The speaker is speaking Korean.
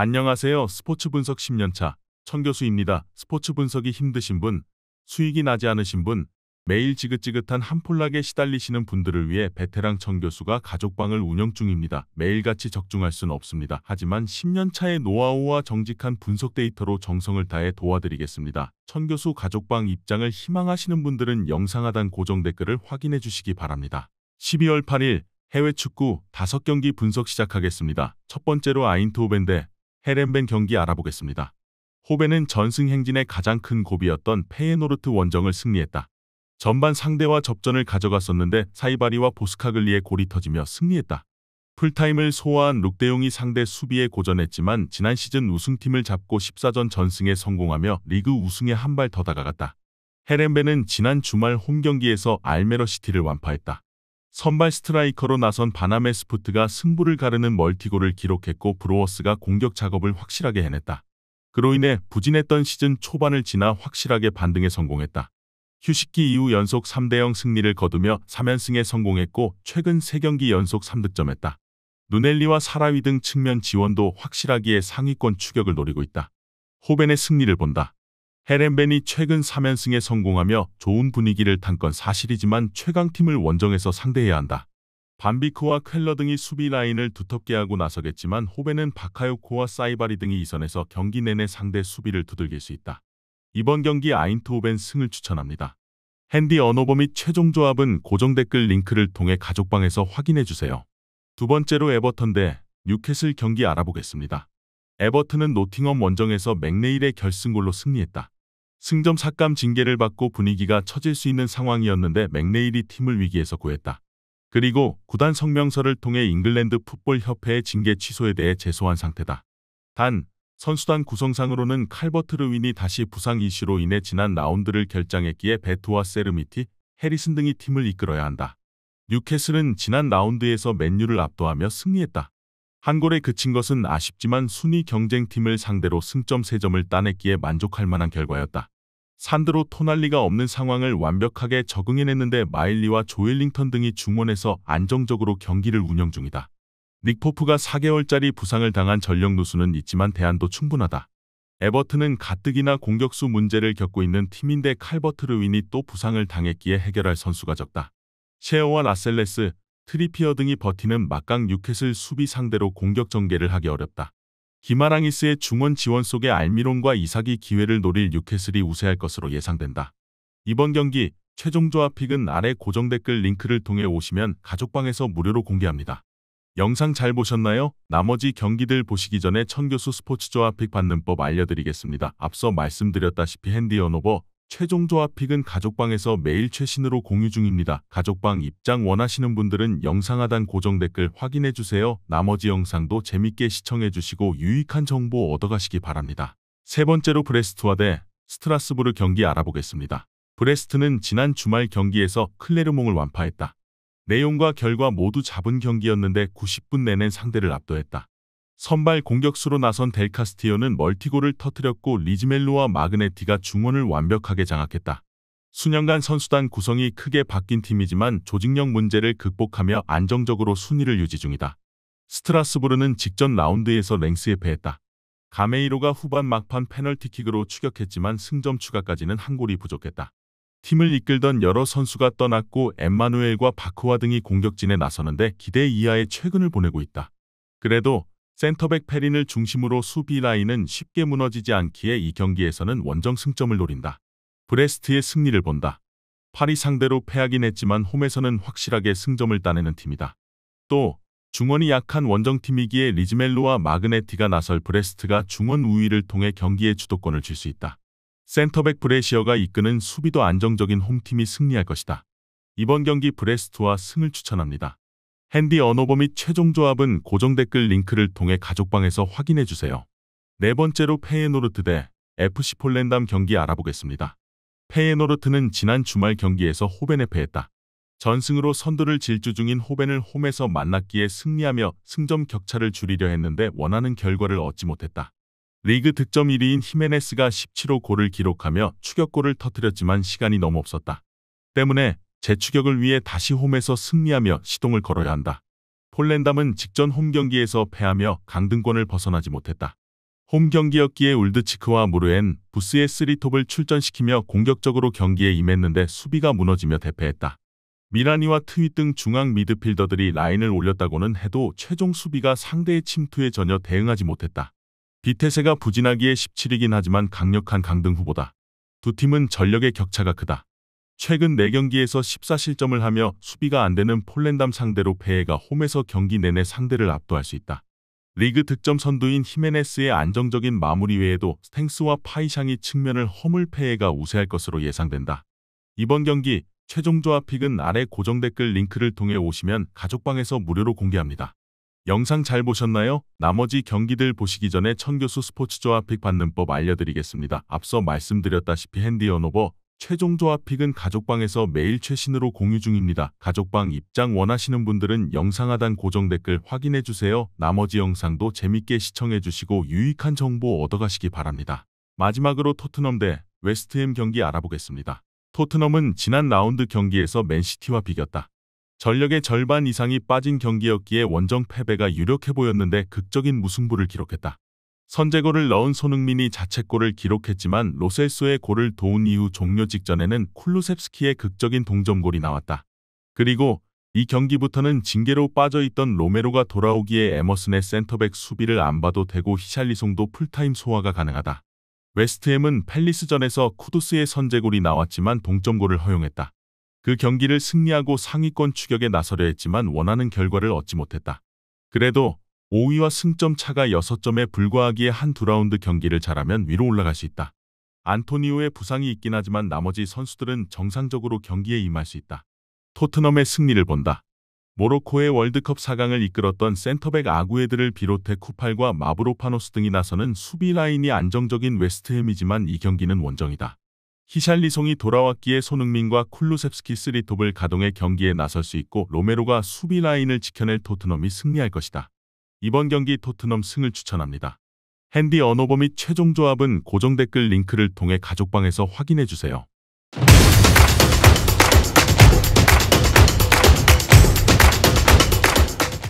안녕하세요. 스포츠 분석 10년차 천교수입니다. 스포츠 분석이 힘드신 분, 수익이 나지 않으신 분, 매일 지긋지긋한 한폴락에 시달리시는 분들을 위해 베테랑 천교수가 가족방을 운영 중입니다. 매일같이 적중할 수는 없습니다. 하지만 10년차의 노하우와 정직한 분석 데이터로 정성을 다해 도와드리겠습니다. 천교수 가족방 입장을 희망하시는 분들은 영상 하단 고정 댓글을 확인해 주시기 바랍니다. 12월 8일 해외 축구 5경기 분석 시작하겠습니다. 첫 번째로 아인트호벤 대 헤렌벤 경기 알아보겠습니다. 호벤은 전승 행진의 가장 큰 고비였던 페예노르트 원정을 승리했다. 전반 상대와 접전을 가져갔었는데 사이바리와 보스카글리의 골이 터지며 승리했다. 풀타임을 소화한 룩대용이 상대 수비에 고전했지만 지난 시즌 우승팀을 잡고 14전 전승에 성공하며 리그 우승에 한 발 더 다가갔다. 헤렌벤은 지난 주말 홈경기에서 알메러시티를 완파했다. 선발 스트라이커로 나선 바나메 스푸트가 승부를 가르는 멀티골을 기록했고 브로워스가 공격 작업을 확실하게 해냈다. 그로 인해 부진했던 시즌 초반을 지나 확실하게 반등에 성공했다. 휴식기 이후 연속 3대0 승리를 거두며 3연승에 성공했고 최근 3경기 연속 3득점했다. 누넬리와 사라위 등 측면 지원도 확실하기에 상위권 추격을 노리고 있다. 호벤의 승리를 본다. 헤렌벤이 최근 3연승에 성공하며 좋은 분위기를 탄 건 사실이지만 최강팀을 원정에서 상대해야 한다. 반비크와 ���러 등이 수비 라인을 두텁게 하고 나서겠지만 호벤은 바카요코와 사이바리 등이 이선에서 경기 내내 상대 수비를 두들길 수 있다. 이번 경기 아인트호벤 승을 추천합니다. 핸디 언어버 및 최종 조합은 고정 댓글 링크를 통해 가족방에서 확인해주세요. 두 번째로 에버턴 대 뉴캐슬 경기 알아보겠습니다. 에버튼은 노팅엄 원정에서 맥네일의 결승골로 승리했다. 승점 삭감 징계를 받고 분위기가 처질 수 있는 상황이었는데 맥네일이 팀을 위기에서 구했다. 그리고 구단 성명서를 통해 잉글랜드 풋볼 협회의 징계 취소에 대해 제소한 상태다. 단, 선수단 구성상으로는 칼버트 르윈이 다시 부상 이슈로 인해 지난 라운드를 결장했기에 베트와 세르미티, 해리슨 등이 팀을 이끌어야 한다. 뉴캐슬은 지난 라운드에서 맨유를 압도하며 승리했다. 한 골에 그친 것은 아쉽지만 순위 경쟁팀을 상대로 승점 3점을 따냈기에 만족할 만한 결과였다. 산드로 토날리가 없는 상황을 완벽하게 적응해냈는데 마일리와 조엘링턴 등이 중원에서 안정적으로 경기를 운영 중이다. 닉포프가 4개월짜리 부상을 당한 전력 누수는 있지만 대안도 충분하다. 에버튼은 가뜩이나 공격수 문제를 겪고 있는 팀인데 칼버트 르윈이 또 부상을 당했기에 해결할 선수가 적다. 셰어와 라셀레스, 트리피어 등이 버티는 막강 뉴캐슬 수비 상대로 공격 전개를 하기 어렵다. 기마랑이스의 중원 지원 속에 알미론과 이삭이 기회를 노릴 뉴캐슬이 우세할 것으로 예상된다. 이번 경기 최종 조합 픽은 아래 고정 댓글 링크를 통해 오시면 가족방에서 무료로 공개합니다. 영상 잘 보셨나요? 나머지 경기들 보시기 전에 천교수 스포츠 조합 픽 받는 법 알려드리겠습니다. 앞서 말씀드렸다시피 핸디 언어버 최종 조합 픽은 가족방에서 매일 최신으로 공유 중입니다. 가족방 입장 원하시는 분들은 영상 하단 고정 댓글 확인해주세요. 나머지 영상도 재밌게 시청해주시고 유익한 정보 얻어가시기 바랍니다. 세 번째로 브레스트와 대 스트라스부르 경기 알아보겠습니다. 브레스트는 지난 주말 경기에서 클레르몽을 완파했다. 내용과 결과 모두 잡은 경기였는데 90분 내내 상대를 압도했다. 선발 공격수로 나선 델카스티오는 멀티골을 터뜨렸고 리즈멜로와 마그네티가 중원을 완벽하게 장악했다. 수년간 선수단 구성이 크게 바뀐 팀이지만 조직력 문제를 극복하며 안정적으로 순위를 유지 중이다. 스트라스부르는 직전 라운드에서 랭스에 패했다. 가메이로가 후반 막판 페널티킥으로 추격했지만 승점 추가까지는 한 골이 부족했다. 팀을 이끌던 여러 선수가 떠났고 엠마누엘과 바크와 등이 공격진에 나서는데 기대 이하의 최근을 보내고 있다. 그래도 센터백 페린을 중심으로 수비 라인은 쉽게 무너지지 않기에 이 경기에서는 원정 승점을 노린다. 브레스트의 승리를 본다. 파리 상대로 패하긴 했지만 홈에서는 확실하게 승점을 따내는 팀이다. 또 중원이 약한 원정팀이기에 리즈멜로와 마그네티가 나설 브레스트가 중원 우위를 통해 경기의 주도권을 줄 수 있다. 센터백 브레시어가 이끄는 수비도 안정적인 홈팀이 승리할 것이다. 이번 경기 브레스트와 승을 추천합니다. 핸디 언어버 및 최종 조합은 고정 댓글 링크를 통해 가족방에서 확인해주세요. 네 번째로 페예노르트 대 FC 폴렌담 경기 알아보겠습니다. 페예노르트는 지난 주말 경기에서 호벤에 패했다. 전승으로 선두를 질주 중인 호벤을 홈에서 만났기에 승리하며 승점 격차를 줄이려 했는데 원하는 결과를 얻지 못했다. 리그 득점 1위인 히메네스가 17호 골을 기록하며 추격골을 터뜨렸지만 시간이 너무 없었다. 때문에 재추격을 위해 다시 홈에서 승리하며 시동을 걸어야 한다. 폴렌담은 직전 홈 경기에서 패하며 강등권을 벗어나지 못했다. 홈 경기였기에 울드치크와 무르엔 부스의 3톱을 출전시키며 공격적으로 경기에 임했는데 수비가 무너지며 대패했다. 미라니와 트윗 등 중앙 미드필더들이 라인을 올렸다고는 해도 최종 수비가 상대의 침투에 전혀 대응하지 못했다. 비테세가 부진하기에 17이긴 하지만 강력한 강등 후보다. 두 팀은 전력의 격차가 크다. 최근 4경기에서 14실점을 하며 수비가 안 되는 폴란담 상대로 패해가 홈에서 경기 내내 상대를 압도할 수 있다. 리그 득점 선두인 히메네스의 안정적인 마무리 외에도 스탱스와 파이샹이 측면을 허물 패해가 우세할 것으로 예상된다. 이번 경기 최종 조합픽은 아래 고정 댓글 링크를 통해 오시면 가족방에서 무료로 공개합니다. 영상 잘 보셨나요? 나머지 경기들 보시기 전에 천교수 스포츠 조합픽 받는 법 알려드리겠습니다. 앞서 말씀드렸다시피 핸디 언오버 최종 조합픽은 가족방에서 매일 최신으로 공유 중입니다. 가족방 입장 원하시는 분들은 영상 하단 고정 댓글 확인해주세요. 나머지 영상도 재밌게 시청해주시고 유익한 정보 얻어가시기 바랍니다. 마지막으로 토트넘 대 웨스트햄 경기 알아보겠습니다. 토트넘은 지난 라운드 경기에서 맨시티와 비겼다. 전력의 절반 이상이 빠진 경기였기에 원정 패배가 유력해 보였는데 극적인 무승부를 기록했다. 선제골을 넣은 손흥민이 자책골을 기록했지만 로셀소의 골을 도운 이후 종료 직전에는 쿨루셉스키의 극적인 동점골이 나왔다. 그리고 이 경기부터는 징계로 빠져있던 로메로가 돌아오기에 에머슨의 센터백 수비를 안 봐도 되고 히샬리송도 풀타임 소화가 가능하다. 웨스트햄은 팰리스전에서 쿠두스의 선제골이 나왔지만 동점골을 허용했다. 그 경기를 승리하고 상위권 추격에 나서려 했지만 원하는 결과를 얻지 못했다. 그래도 5위와 승점 차가 6점에 불과하기에 한 두 라운드 경기를 잘하면 위로 올라갈 수 있다. 안토니오의 부상이 있긴 하지만 나머지 선수들은 정상적으로 경기에 임할 수 있다. 토트넘의 승리를 본다. 모로코의 월드컵 4강을 이끌었던 센터백 아구에드를 비롯해 쿠팔과 마브로파노스 등이 나서는 수비 라인이 안정적인 웨스트햄이지만 이 경기는 원정이다. 히샬리송이 돌아왔기에 손흥민과 쿨루셉스키 3톱을 가동해 경기에 나설 수 있고 로메로가 수비 라인을 지켜낼 토트넘이 승리할 것이다. 이번 경기 토트넘 승을 추천합니다. 핸디 언오버 및 최종 조합은 고정 댓글 링크를 통해 가족방에서 확인해주세요.